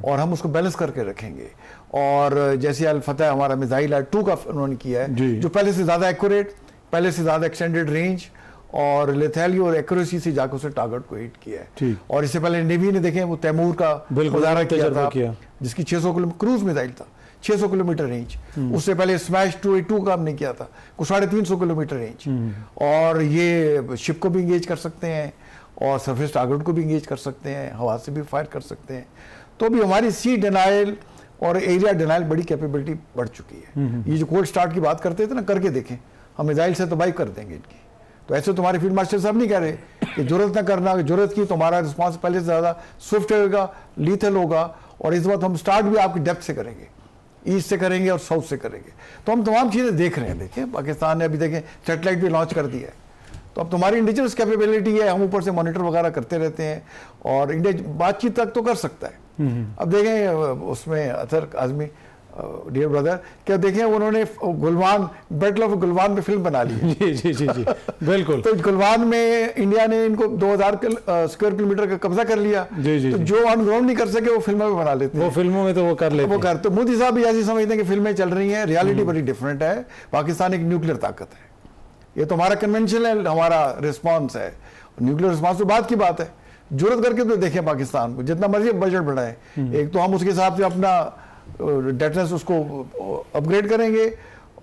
और हम उसको बैलेंस करके रखेंगे। और जैसे अल फतह हमारा मिसाइल है 2 का उन्होंने किया है, जो पहले से ज़्यादा एक्यूरेट, पहले से ज़्यादा एक्सटेंडेड रेंज और लेथैली और एक्यूरेसी से जाकर उसने टारगेट को हिट किया है। और इससे पहले नेवी ने देखें वो तैमूर का मुजाहरा किया जिसकी 600 किलोमीटर क्रूज मिसाइल था, 600 किलोमीटर रेंज। उससे पहले स्मैश 2A2 का हमने किया था, कुछ 350 किलोमीटर रेंज। और ये शिप को भी इंगेज कर सकते हैं और सरफेस टारगेट को भी इंगेज कर सकते हैं, हवा से भी फायर कर सकते हैं। तो अभी हमारी सी डिनाइल और एरिया डिनाइल बड़ी कैपेबिलिटी बढ़ चुकी है। ये जो कोल्ड स्टार्ट की बात करते थे ना, करके देखें, हम मिसाइल से तबाही कर देंगे इनकी। तो ऐसे तुम्हारे फील्ड मास्टर साहब नहीं कह रहे कि जरूरत ना करना, जरूरत की तो हमारा रिस्पांस पहले से ज़्यादा स्विफ्ट होगा, लीथल होगा। और इस बात हम स्टार्ट भी आपकी डेप्थ से करेंगे, ईस्ट से करेंगे और साउथ से करेंगे। तो हम तमाम चीज़ें देख रहे हैं। देखें पाकिस्तान ने अभी देखें सेटेलाइट भी लॉन्च कर दिया है। तो अब तुम्हारी इंडिजिनस कैपेबिलिटी है, हम ऊपर से मॉनिटर वगैरह करते रहते हैं और इंडिया बातचीत तक तो कर सकता है। अब देखें उसमें अतर आजमी डियर ब्रदर, क्या देखें उन्होंने गुलवान, बैटल ऑफ गुलवान में फिल्म बना ली है। जी जी जी जी बिल्कुल। तो गुलवान में इंडिया ने इनको 2000 स्क्वायर किलोमीटर का कब्जा कर लिया। जी जी तो जी। जो ऑन ग्राउंड नहीं कर सके वो फिल्मों में बना लेते हैं। वो फिल्मों में तो वो कर लेते वो कर, तो मोदी साहब भी ऐसी समझते हैं कि फिल्में चल रही हैं, रियलिटी बड़ी डिफरेंट है। पाकिस्तान एक न्यूक्लियर ताकत है, ये तो हमारा कन्वेंशनल हमारा रिस्पॉन्स है। न्यूक्लियर रिस्पॉन्स तो बात की बात है, जरूरत करके तो देखें पाकिस्तान को जितना मर्जी बजट बढ़ाए, एक तो हम उसके हिसाब से अपना डेटनेस उसको अपग्रेड करेंगे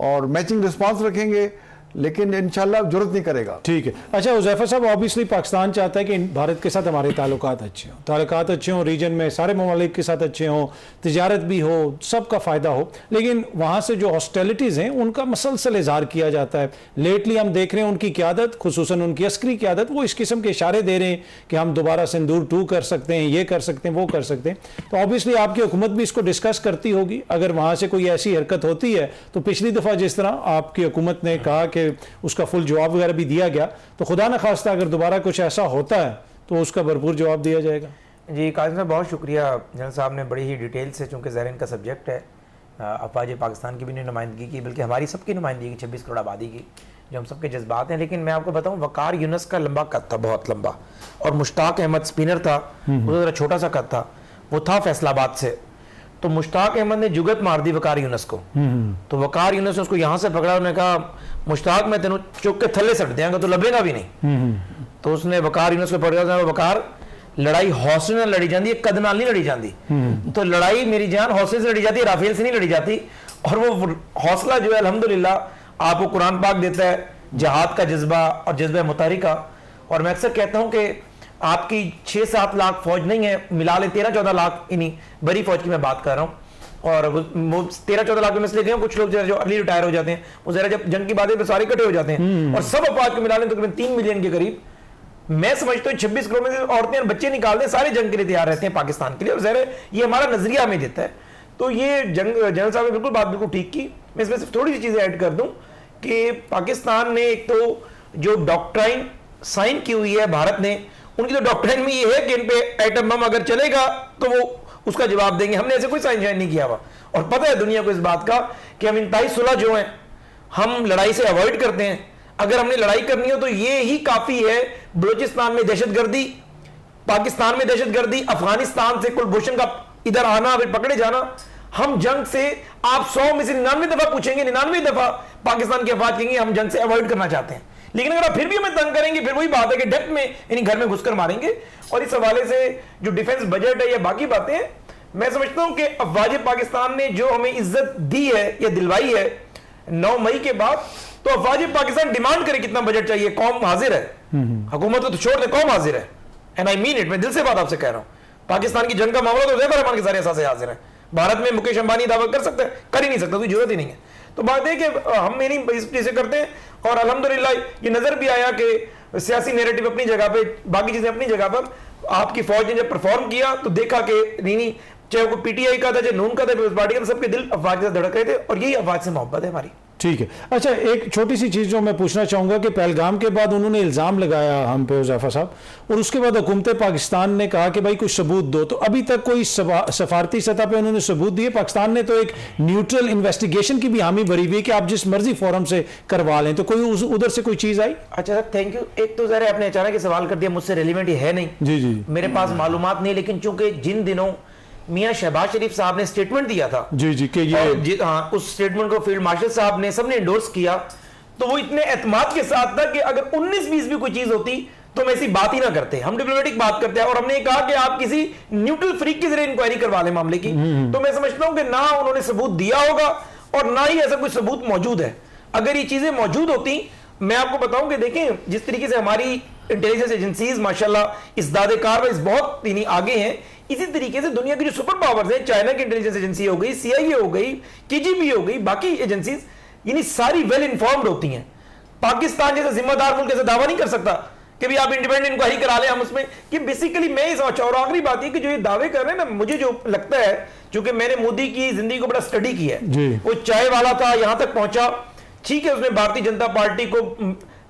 और मैचिंग रिस्पांस रखेंगे। लेकिन इंशाल्लाह जरूरत नहीं करेगा। ठीक है। अच्छा हुज़ैफा साहब, ऑब्वियसली पाकिस्तान चाहता है कि भारत के साथ हमारे ताल्लुकात अच्छे हों, रीजन में सारे ममालिक के साथ अच्छे हों, तिजारत भी हो, सबका फ़ायदा हो, लेकिन वहाँ से जो हॉस्टिलिटीज़ हैं उनका मसलसल इजहार किया जाता है। लेटली हम देख रहे हैं उनकी क़यादत, खुसूसन उनकी अस्करी क़यादत, वो इस किस्म के इशारे दे रहे हैं कि हम दोबारा सिंदूर 2 कर सकते हैं, ये कर सकते हैं, वो कर सकते हैं। तो ऑब्वियसली आपकी हुकूमत भी इसको डिस्कस करती होगी। अगर वहाँ से कोई ऐसी हरकत होती है तो पिछली दफ़ा जिस तरह आपकी हुकूमत ने कहा कि उसका फुल जवाब वगैरह भी दिया गया, तो खुदा न खास्ता अगर दोबारा कुछ ऐसा होता है तो उसका भरपूर जवाब दिया जाएगा। जी काजिम साहब, बहुत शुक्रिया। जनरल साहब ने बड़ी ही डिटेल से, चूँकि ज़हर का सब्जेक्ट है, अफवाज पाकिस्तान की भी नहीं नुमाइंदगी की, बल्कि हमारी सबकी नुमाइंदगी की, 26 करोड़ आबादी की, जो हम सबके जज्बात हैं। लेकिन मैं आपको बताऊं, वकार यूनुस का लंबा कद था, बहुत लंबा, और मुश्ताक अहमद स्पिनर था, वो ज़रा छोटा सा कद था, वो था फैसलाबाद से। तो मुश्ताक अहमद ने जुगत मार दी वकार यूनुस को, तो वकार यूनुस ने उसको यहाँ से पकड़ा, उन्होंने कहा मुश्ताक मैं तेनों चुक के थल्ले सट देंगे तो लभेगा भी नहीं। तो उसने वकार यूनुस को पकड़ा, वकार लड़ाई हौसले ਨਾਲ लड़ी जाती है, कद नाल नहीं लड़ी जाती। तो लड़ाई मेरी जान हौसले से लड़ी जाती है, राफेल से नहीं लड़ी जाती। और वो हौसला जो है अल्हम्दुलिल्लाह आपको कुरान पाक देता है, जहाद का जज्बा और जज्बा मुतारिका। और मैं अक्सर कहता हूँ कि आपकी 6-7 लाख फौज नहीं है, मिला ले 13-14 लाख, इन्हीं बड़ी फौज की मैं बात कर रहा हूँ। और वो 13-14 लाख में इसलिए गए, कुछ लोग जो अर्ली रिटायर हो जाते हैं, वो जरा जब जंग की बातें पे सारे इकट्ठे हो जाते हैं, और सब अफवाज को मिला लें तो तकरीबन 3 मिलियन के करीब। मैं समझता हूँ 26 करोड़ में से औरतें और बच्चे निकाल दें, सारे जंग के लिए तैयार रहते हैं पाकिस्तान के लिए। और ज़ाहिर ये हमारा नजरिया हमें देता है। तो ये जनरल साहब ने बिल्कुल बात बिल्कुल ठीक की। मैं इसमें सिर्फ थोड़ी सी चीज़ें ऐड कर दूं कि पाकिस्तान ने एक तो जो डॉक्ट्राइन साइन की हुई है भारत ने, उनकी तो डॉक्ट्राइन में ये है कि इन पे एटम बम अगर चलेगा तो वो उसका जवाब देंगे। हमने ऐसे कोई साइन शाइन नहीं किया हुआ, और पता है दुनिया को इस बात का कि हम इंतहाई सुलह जो है, हम लड़ाई से अवॉइड करते हैं। अगर हमने लड़ाई करनी हो तो ये ही काफी है। बलूचिस्तान में दहशतगर्दी, पाकिस्तान में दहशतगर्दी, अफगानिस्तान से कुलभूषण का इधर आना, फिर पकड़े जाना। हम जंग से, आप 100 में से 99 दफा पूछेंगे, 99 दफा पाकिस्तान के अफवाज कहेंगे हम जंग से अवॉइड करना चाहते हैं। लेकिन अगर आप फिर भी हमें तंग करेंगे, फिर वही बात है कि डेप्थ में यानी घर में घुसकर मारेंगे। और इस हवाले से जो डिफेंस बजट है या बाकी बातें हैं, मैं समझता हूं कि अफवाज पाकिस्तान ने जो हमें इज्जत दी है या दिलवाई है 9 मई के बाद, तो अफवाज पाकिस्तान डिमांड करे कितना बजट चाहिए, कौम हाजिर है। हुकूमत तो छोड़ दे, कौम हाजिर है। एंड आई मीन इट, मैं दिल से बात आपसे कह रहा हूं। पाकिस्तान की जंग का मामला तो ज़ैफर रहमान के सारे एहसास हाजिर है। भारत में मुकेश अंबानी दावा कर सकते हैं, कर ही नहीं सकता, कोई जरूरत ही नहीं है। तो बात है कि हम मेरी इस चीज़ें करते हैं। और अल्हम्दुलिल्लाह ये नजर भी आया कि सियासी नैरेटिव अपनी जगह पे, बाकी चीजें अपनी जगह पर, आपकी फौज ने जब परफॉर्म किया तो देखा कि नहीं, चाहे वो पीटीआई का था, चाहे नून का था, उस पार्टी का, सबके दिल अफवाज से धड़क रहे थे। और यही अफवाज से मोहब्बत है हमारी। ठीक है। अच्छा, एक छोटी सी चीज़ जो मैं पूछना चाहूँगा कि पहलगाम के बाद उन्होंने इल्ज़ाम लगाया हम पे हुज़ैफा साहब, और उसके बाद हुकूमत पाकिस्तान ने कहा कि भाई कुछ सबूत दो। तो अभी तक कोई सफारती सतह पे उन्होंने सबूत दिए? पाकिस्तान ने तो एक न्यूट्रल इन्वेस्टिगेशन की भी हामी भरी हुई है कि आप जिस मर्जी फोरम से करवा लें, तो कोई उधर से कोई चीज़ आई? अच्छा सर, थैंक यू। एक तो ज़रा आपने अचानक सवाल कर दिया, मुझसे रेलिवेंट है नहीं। जी जी, मेरे पास मालूमात नहीं, लेकिन चूंकि जिन दिनों मियां शहबाज शरीफ साहब ने स्टेटमेंट दिया था, जी जी, कि ये हाँ, उस स्टेटमेंट को फील्ड मार्शल साहब ने सबने एंडोर्स किया, तो वो इतने एतमाद के साथ था कि अगर 19-20 भी कोई चीज होती तो हम ऐसी बात ही ना करते, हम डिप्लोमेटिक बात करते हैं। और हमने कहा कि आप किसी न्यूट्रल फ्रीक के जरिए इंक्वायरी करवा लें मामले की। तो मैं समझता हूं कि ना उन्होंने सबूत दिया होगा और ना ही ऐसा कोई सबूत मौजूद है। अगर ये चीजें मौजूद होती, मैं आपको बताऊं कि देखें जिस तरीके से हमारी इंटेलिजेंस एजेंसीज माशाल्लाह इस दादे कारवाइज बहुत आगे हैं, इसी तरीके से दुनिया की जो सुपर पावर्स हैं, चाइना की इंटेलिजेंस एजेंसी हो गई, सीआईए हो गई, केजीबी हो गई, बाकी एजेंसीज, यानी सारी वेल इन्फॉर्म्ड होती हैं। पाकिस्तान जैसे जिम्मेदार मुल्क ऐसे दावा नहीं कर सकता कि भी आप इंडिपेंडेंट इंक्वायरी करा लें हम उसमें, कि बेसिकली मैं ये समझता हूं। और आखिरी बात ये कि जो ये दावे कर रहे हैं ना, मुझे जो लगता है, क्योंकि मैंने मोदी की जिंदगी को बड़ा स्टडी किया है, वो चाय वाला था, यहां तक पहुंचा, ठीक है, उसने भारतीय जनता पार्टी को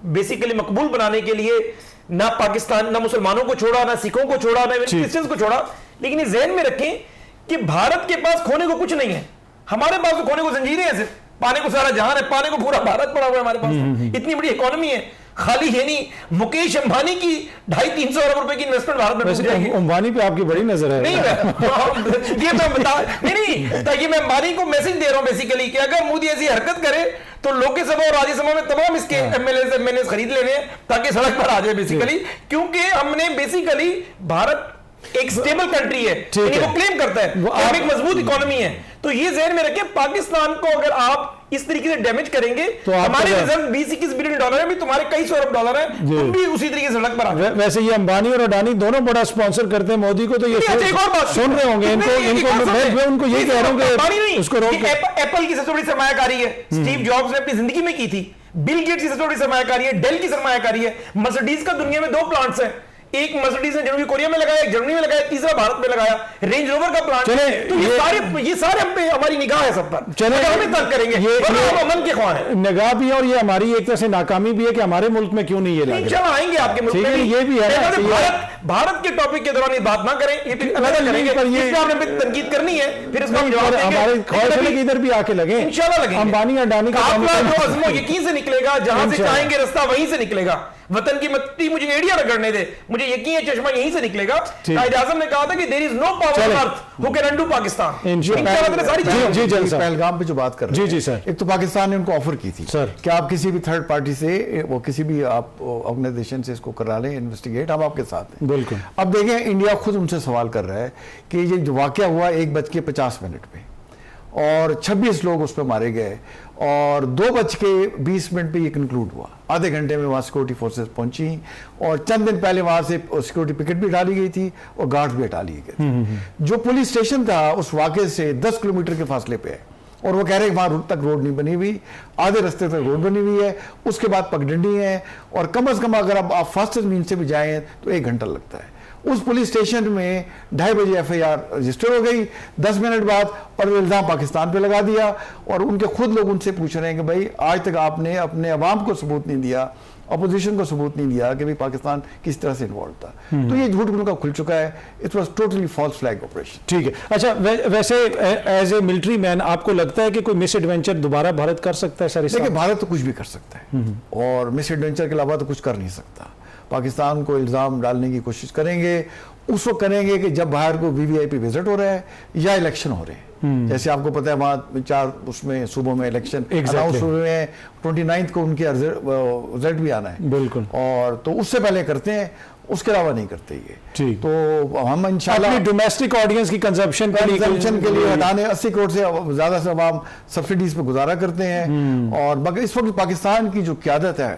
बेसिकली मकबूल बनाने के लिए ना पाकिस्तान, ना मुसलमानों को छोड़ा, ना सिखों को छोड़ा, ना क्रिश्चियंस को छोड़ा। लेकिन ये ज़हन में रखें कि भारत के पास खोने को कुछ नहीं है, हमारे पास तो खोने को जंजीरें हैं, पाने को सारा जहान है, पाने को पूरा भारत पड़ा हुआ है हमारे पास। इतनी बड़ी इकोनॉमी है, खाली है नहीं मुकेश अंबानी की 250-300 अरब रुपए की इन्वेस्टमेंट भारत में। अंबानी पे आपकी बड़ी नजर है। नहीं ये मैं बता नहीं, ताकि मैं अंबानी को मैसेज दे रहा हूं बेसिकली कि अगर मोदी ऐसी हरकत करे तो लोकसभा और राज्यसभा में तमाम इसके एमएलए खरीद लेने हैं ताकि सड़क पर आ जाए बेसिकली, क्योंकि हमने बेसिकली भारत एक स्टेबल कंट्री है, वो क्लेम करता है, एक मजबूत इकोनॉमी है। तो ये ज़हन में रखें, पाकिस्तान को अगर आप इस तरीके से डैमेज करेंगे तो हमारे रिजर्व 20-21 बिलियन डॉलर है, भी तुम्हारे कई सौ अरब डॉलर है, तुम भी उसी तरीके से सड़क पर आ जाओ। वैसे ये अंबानी और अडानी दोनों बड़ा स्पॉन्सर करते हैं मोदी को, तो ये एक और बात सुन रहे होंगे मैं उनको यही कह रहा हूँ कि उसको रोक। एप्पल की सबसे बड़ी सरमायाकारी है, स्टीव जॉब्स ने अपनी जिंदगी में की थी। बिल गेट्स की सबसे बड़ी सरमायाकारी है, डेल की सरमायाकारी है। मर्सिडीज का दुनिया में 2 प्लांट्स हैं, एक मर्सिडीज ने जनवरी कोरिया में लगाया, एक जर्मनी में लगाया, तीसरा भारत में लगाया, रेंज रोवर का प्लांट। चले तो ये सारे हम पे हमारी निगाह है सब पर, चले हमें तंग करेंगे, हम अमन के ख्वाह हैं। निगाह भी है और ये हमारी एक तरह से नाकामी भी है कि हमारे मुल्क में क्यों नहीं ये लग रहा। आएंगे आपके मुल्क में, ये भी है। भारत के टॉपिक के दौरान ये बात ना करें, ये फिर अलग करेंगे, पर ये आपने तनकीद करनी है, फिर इसका जवाब देंगे। हमारे ख्वाहिश है कि इधर भी आके लगे, इंशाल्लाह लगेंगे। अंबानी अडानी का जो अज़्मो यकीन से निकलेगा, जहां से चाहेंगे रास्ता वहीं से निकलेगा। वतन की मट्टी मुझे एड़िया रगड़ने दे, मुझे यकीन है चश्मा यहीं से निकलेगा। कायद आज़म ने कहा था कि there is no power on earth who can undo Pakistan. इंशाल्लाह सारी चीजें पहलगाम पे जो बात कर रहे हैं, जी सर, एक तो पाकिस्तान ने उनको ऑफर की थी सर कि आप किसी भी थर्ड पार्टी से, वो किसी भी आप ऑर्गेनाइजेशन से इसको करा लें इन्वेस्टिगेट, हम आपके साथ हैं। बिल्कुल। अब देखें, इंडिया खुद उनसे सवाल कर रहा है कि ये जो वाकया हुआ 1:50 पे और 26 लोग उस पर मारे गए और 2:20 पे ये कंक्लूड हुआ। आधे घंटे में वहाँ सिक्योरिटी फोर्सेस पहुंची और चंद दिन पहले वहाँ से सिक्योरिटी पिकेट भी डाली गई थी और गार्ड्स भी हटा लिए गए थे। जो पुलिस स्टेशन था उस वाकये से 10 किलोमीटर के फासले पे है और वो कह रहे हैं वहाँ तक रोड नहीं बनी हुई, आधे रास्ते तक रोड बनी हुई है, उसके बाद पगडंडी है और कम से कम अगर आप फास्टेस्ट मीन से भी जाएं तो 1 घंटा लगता है। उस पुलिस स्टेशन में 2:30 बजे FIR रजिस्टर हो गई, 10 मिनट बाद, और वो इल्ज़ाम पाकिस्तान पे लगा दिया। और उनके खुद लोग उनसे पूछ रहे हैं कि भाई आज तक आपने अपने अवाम को सबूत नहीं दिया, अपोजिशन को सबूत नहीं दिया कि भाई पाकिस्तान किस तरह से इन्वॉल्व था। तो ये झूठ उनका खुल चुका है। It was totally false flag operation. ठीक है। अच्छा, वैसे एज ए मिलिट्री मैन आपको लगता है कि कोई मिस एडवेंचर दोबारा भारत कर सकता है सर? देखिए, भारत तो कुछ भी कर सकता है और मिस एडवेंचर के अलावा तो कुछ कर नहीं सकता। पाकिस्तान को इल्ज़ाम डालने की कोशिश करेंगे, उस वक्त करेंगे कि जब बाहर को VVIP विजिट हो रहा है या इलेक्शन हो रहे हैं। जैसे आपको पता है वहाँ 4 उसमें सूबों में इलेक्शन अनाउंस हुए हैं, 29 को उनके रिजल्ट भी आना है। बिल्कुल। और तो उससे पहले करते हैं, उसके अलावा नहीं करते ये। ठीक। तो हम इंशाल्लाह डोमेस्टिक ऑडियंस की कंजप्शन के लिए हटाने 80 करोड़ से ज्यादा से अवाम सब्सिडीज पे गुजारा करते हैं। और इस वक्त पाकिस्तान की जो क़यादत है,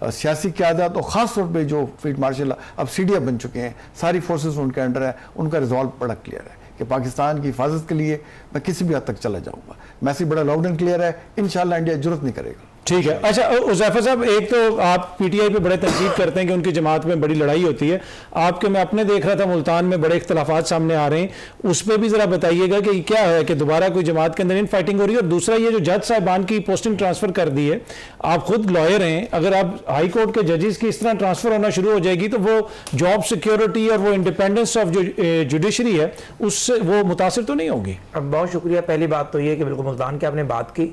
सियासी क़यादत और ख़ास तौर पे जो फील्ड मार्शल अब CDF बन चुके हैं, सारी फोर्सेस उनके अंडर है, उनका रिजॉल्व बड़ा क्लियर है कि पाकिस्तान की हिफाजत के लिए मैं किसी भी हद तक चला जाऊंगा। मैसेज बड़ा लाउड एंड क्लियर है, इंशाल्लाह इंडिया जरूरत नहीं करेगा। ठीक है। अच्छा उज़ैफर साहब, एक तो आप PTI पे बड़े तनकीद करते हैं कि उनकी जमात में बड़ी लड़ाई होती है, आपके मैं अपने देख रहा था मुल्तान में बड़े इख्तलाफात सामने आ रहे हैं, उस पर भी ज़रा बताइएगा कि क्या है कि दोबारा कोई जमात के अंदर इन फाइटिंग हो रही है। और दूसरा ये जो जज साहिबान की पोस्टिंग ट्रांसफ़र कर दी है, आप खुद लॉयर हैं, अगर आप हाई कोर्ट के जजेस की इस तरह ट्रांसफ़र होना शुरू हो जाएगी तो वो जॉब सिक्योरिटी और वो इंडिपेंडेंस ऑफ जो जुडिशरी है उससे वो मुतासर तो नहीं होगी? अब बहुत शुक्रिया। पहली बात तो ये कि बिल्कुल मुल्तान की आपने बात की,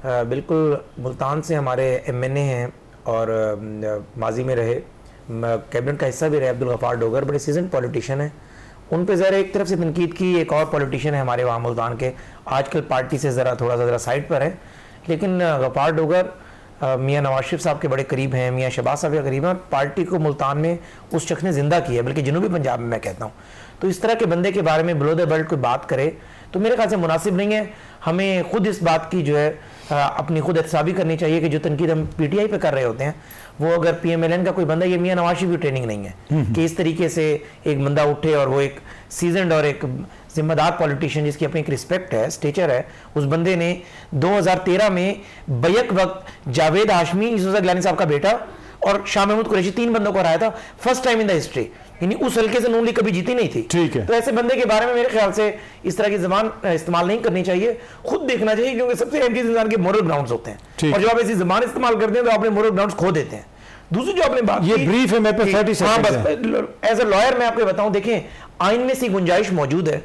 बिल्कुल मुल्तान से हमारे MNA हैं और माजी में रहे, कैबिनेट का हिस्सा भी रहे, अब्दुल गफ़ार डोगर, बड़े सीजन पॉलिटिशियन हैं। उन पे ज़रा एक तरफ से तनकीद की, एक और पॉलिटिशियन है हमारे वहाँ मुल्तान के, आजकल पार्टी से ज़रा साइड पर है, लेकिन गफ़ार डोगर मियाँ नवाज शरीफ साहब के बड़े करीब हैं, मियाँ शहबाज साहब के करीब हैं और पार्टी को मुल्तान में उस शख्स ने ज़िंदा किया है, बल्कि जनूबी पंजाब में मैं कहता हूँ। तो इस तरह के बंदे के बारे में बिलो द बेल्ट कोई बात करे तो मेरे ख्याल से मुनासिब नहीं है। हमें खुद इस बात की जो है अपनी खुद एहतसाबी करनी चाहिए कि जो तनकीद हम PTI पे कर रहे होते हैं, वो अगर PMLN का कोई बंदा, ये मियाँ नवाज शरीफ की ट्रेनिंग नहीं है कि इस तरीके से एक बंदा उठे और वो एक सीजनड और एक जिम्मेदार पॉलिटिशियन जिसकी अपनी एक रिस्पेक्ट है, स्टेचर है, उस बंदे ने 2013 में बैक वक्त जावेद हाशमी, यूसुफ गिलानी साहब का बेटा और शाह महमूद कुरैशी 3 बंदों को हराया था, first time in the history. यानी उस हल्के से नून लीग कभी जीती नहीं थी। ठीक है। तो ऐसे बंदे के बारे में मेरे ख्याल से इस तरह की जबान इस्तेमाल नहीं करनी चाहिए, खुद देखना चाहिए, क्योंकि सबसे अहम चीज इंसान के मोरल ग्राउंड्स होते हैं और जब आप ऐसी जबान इस्तेमाल करते हैं तो आपने मोरल ग्राउंड्स खो देते हैं। दूसरी जो आपने बात, ये ब्रीफ है, मैं 30 सेकंड एज ए लॉयर मैं आपको बताऊं, देखें आइन में सी गुंजाइश मौजूद है,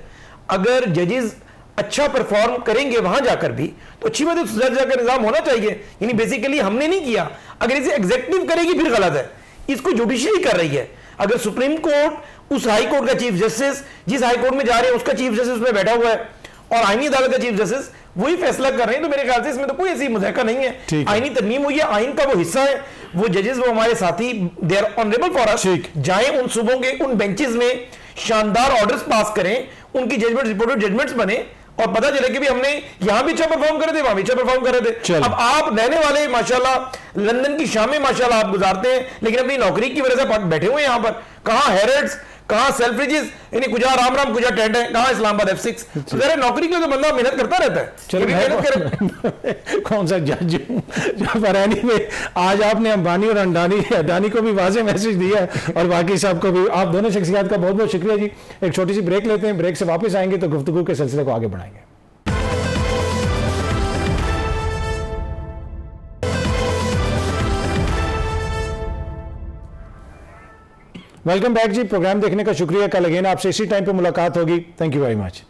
अगर जजेस अच्छा परफॉर्म करेंगे वहां जाकर भी तो अच्छी बात है, दर्जा का निजाम होना चाहिए। यानी बेसिकली हमने नहीं किया, अगर इसे एग्जीक्यूटिव करेगी फिर गलत है, इसको जुडिशरी कर रही है। अगर सुप्रीम कोर्ट उस हाई कोर्ट का चीफ जस्टिस, जिस हाई कोर्ट में जा रहे हैं उसका चीफ जस्टिस उसमें बैठा हुआ है और आईनी अदालत का चीफ जस्टिस वही फैसला कर रहे हैं, तो मेरे ख्याल से इसमें तो कोई ऐसी मुज़ाहका नहीं है। आईनी तरमीम हुई है, आइन का वो हिस्सा है, वो जजेस वो हमारे साथी, they are honourable for us, जाएं उन सूबों के उन बेंचेस में शानदार ऑर्डर्स पास करें, उनकी जजमेंट रिपोर्टेड जजमेंट्स बने और पता चले कि भी हमने यहां भी अच्छा परफॉर्म करे थे, वहां भी अच्छा परफॉर्म कर रहे थे। चलो। अब आप रहने वाले माशाल्लाह लंदन की शामें माशाल्लाह आप गुजारते हैं, लेकिन अपनी नौकरी की वजह से बैठे हुए हैं यहां पर, कहां हैरेट्स, कहां सेल्फ्रिजेस, यानी कुछ राम राम कुछ टेंट है, कहां इस्लामाबाद F6। तो जरा नौकरी के लिए तो बंदा मेहनत करता रहता है। चलो ये भी मेहनत करे। कौन सा जज हूं पर anyway, आज आपने अंबानी और अडानी को भी वाज़ेह मैसेज दिया है और बाकी साहब को भी। आप दोनों शख्सियात का बहुत बहुत शुक्रिया जी। एक छोटी सी ब्रेक लेते हैं, ब्रेक से वापस आएंगे तो गुफ्तगू के सिलसिले को आगे बढ़ाएंगे। वेलकम बैक जी। प्रोग्राम देखने का शुक्रिया। कल अगेन आपसे इसी टाइम पे मुलाकात होगी। Thank you very much.